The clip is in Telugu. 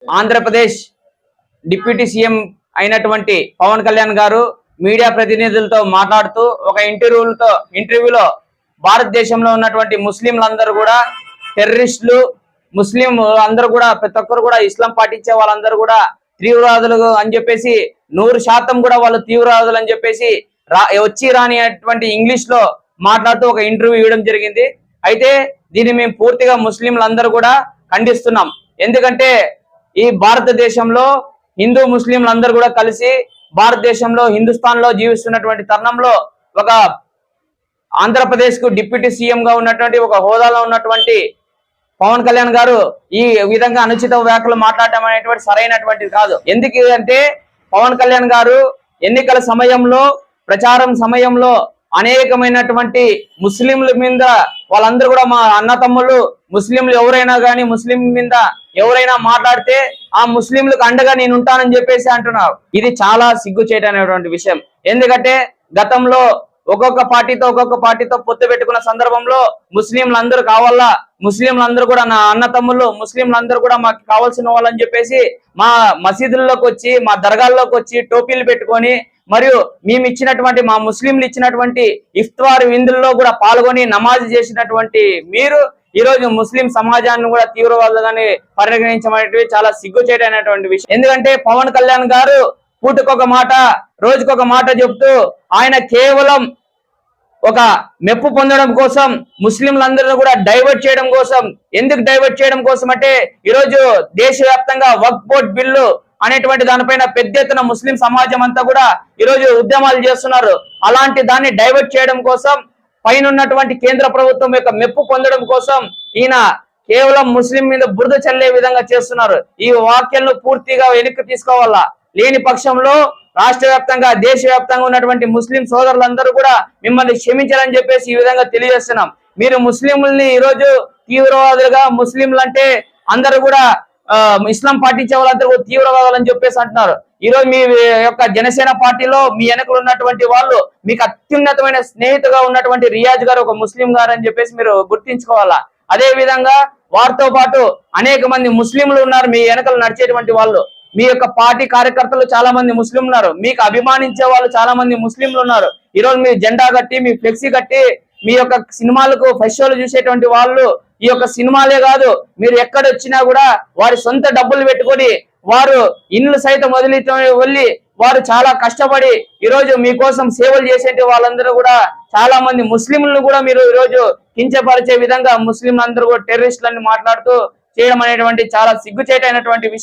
ఆంధ్రప్రదేశ్ డిప్యూటీ సీఎం అయినటువంటి పవన్ కళ్యాణ్ గారు మీడియా ప్రతినిధులతో మాట్లాడుతూ ఒక ఇంటర్వ్యూలో భారతదేశంలో ఉన్నటువంటి ముస్లింలందరూ కూడా టెర్రరిస్టులు, ముస్లిం అందరూ కూడా ప్రతి ఒక్కరు కూడా ఇస్లాం పాటించే వాళ్ళందరూ కూడా తీవ్రవాదులు అని చెప్పేసి 100% కూడా వాళ్ళు తీవ్రవాదులు అని చెప్పేసి వచ్చి రానిటువంటి ఇంగ్లీష్ లో మాట్లాడుతూ ఒక ఇంటర్వ్యూ ఇవ్వడం జరిగింది. అయితే దీన్ని మేము పూర్తిగా ముస్లింలందరూ కూడా ఖండిస్తున్నాం. ఎందుకంటే ఈ భారతదేశంలో హిందూ ముస్లింలందరూ కూడా కలిసి భారతదేశంలో హిందుస్థాన్ లో జీవిస్తున్నటువంటి తరుణంలో ఒక ఆంధ్రప్రదేశ్ కు డిప్యూటీ సీఎం గా ఉన్నటువంటి ఒక హోదాలో ఉన్నటువంటి పవన్ కళ్యాణ్ గారు ఈ విధంగా అనుచిత వ్యాఖ్యలు మాట్లాడటం అనేటువంటి సరైనటువంటిది కాదు. ఎందుకంటే పవన్ కళ్యాణ్ గారు ఎన్నికల సమయంలో ప్రచారం సమయంలో అనేకమైనటువంటి ముస్లింల మీద వాళ్ళందరూ కూడా మా అన్న తమ్ముళ్ళు ముస్లింలు ఎవరైనా కానీ ముస్లిం మీద ఎవరైనా మాట్లాడితే ఆ ముస్లింలకు అండగా నేను ఉంటానని చెప్పేసి అంటున్నారు. ఇది చాలా సిగ్గుచేటైనటువంటి విషయం. ఎందుకంటే గతంలో ఒక్కొక్క పార్టీతో పొత్తు పెట్టుకున్న సందర్భంలో ముస్లింలందరూ కావాలా, ముస్లింలందరూ కూడా నా అన్న తమ్ముళ్ళు, ముస్లింలందరూ కూడా మాకు కావాల్సిన వాళ్ళని చెప్పేసి మా మసీదుల్లోకి వచ్చి మా దర్గాల్లోకి వచ్చి టోపీలు పెట్టుకొని మరియు మేము ఇచ్చినటువంటి మా ముస్లింలు ఇచ్చినటువంటి ఇఫ్తార్ విందుల్లో కూడా పాల్గొని నమాజ్ చేసినటువంటి మీరు ఈరోజు ముస్లిం సమాజాన్ని కూడా తీవ్రవాదులుగానే పరిగణించమనేది చాలా సిగ్గుచేటైనటువంటి విషయం. ఎందుకంటే పవన్ కళ్యాణ్ గారు పూటకొక మాట రోజుకొక మాట చెప్తూ ఆయన కేవలం ఒక మెప్పు పొందడం కోసం ముస్లింలందరినీ కూడా డైవర్ట్ చేయడం కోసం. ఎందుకు డైవర్ట్ చేయడం కోసం అంటే ఈరోజు దేశవ్యాప్తంగా వక్ఫ్ బోర్డ్ బిల్లు అనేటువంటి దానిపైన పెద్ద ఎత్తున ముస్లిం సమాజం అంతా కూడా ఈరోజు ఉద్యమాలు చేస్తున్నారు. అలాంటి దాన్ని డైవర్ట్ చేయడం కోసం పైన ఉన్నటువంటి కేంద్ర ప్రభుత్వం యొక్క మెప్పు పొందడం కోసం ఈయన కేవలం ముస్లిం మీద బురద చల్లే విధంగా చేస్తున్నారు. ఈ వాక్యాలను పూర్తిగా వెనక్కి తీసుకోవాలా. లేని పక్షంలో రాష్ట్ర వ్యాప్తంగా దేశవ్యాప్తంగా ఉన్నటువంటి ముస్లిం సోదరులందరూ కూడా మిమ్మల్ని క్షమించాలని చెప్పేసి ఈ విధంగా తెలియజేస్తున్నాం. మీరు ముస్లింలని ఈరోజు తీవ్రవాదులుగా, ముస్లింలు అంటే అందరూ కూడా ఇస్లాం పాటించే వాళ్ళందరూ తీవ్రవాదులు అని చెప్పేసి అంటున్నారు. ఈరోజు మీ యొక్క జనసేన పార్టీలో మీ వెనకలు ఉన్నటువంటి వాళ్ళు మీకు అత్యున్నతమైన స్నేహితుగా ఉన్నటువంటి రియాజ్ గారు ఒక ముస్లిం గారు అని చెప్పేసి మీరు గుర్తించుకోవాలా. అదే విధంగా వారితో పాటు అనేక మంది ముస్లింలు ఉన్నారు మీ వెనకలు నడిచేటువంటి వాళ్ళు. మీ యొక్క పార్టీ కార్యకర్తలు చాలా మంది ముస్లింలు ఉన్నారు. మీకు అభిమానించే వాళ్ళు చాలా మంది ముస్లింలు ఉన్నారు. ఈరోజు మీ జెండా కట్టి మీ ఫ్లెక్సీ కట్టి మీ యొక్క సినిమాలకు ఫస్ట్ షోలు చూసేటువంటి వాళ్ళు ఈ యొక్క సినిమాలే కాదు, మీరు ఎక్కడొచ్చినా కూడా వారి సొంత డబ్బులు పెట్టుకొని వారు ఇల్లు సైతం వెళ్ళి వారు చాలా కష్టపడి ఈరోజు మీకోసం సేవలు చేసే వాళ్ళందరూ కూడా చాలా మంది ముస్లింలను కూడా మీరు ఈరోజు కించపరిచే విధంగా ముస్లింలందరూ కూడా టెర్రరిస్టులని మాట్లాడుతూ చేయడం అనేటువంటి చాలా సిగ్గుచేటైనటువంటి విషయం.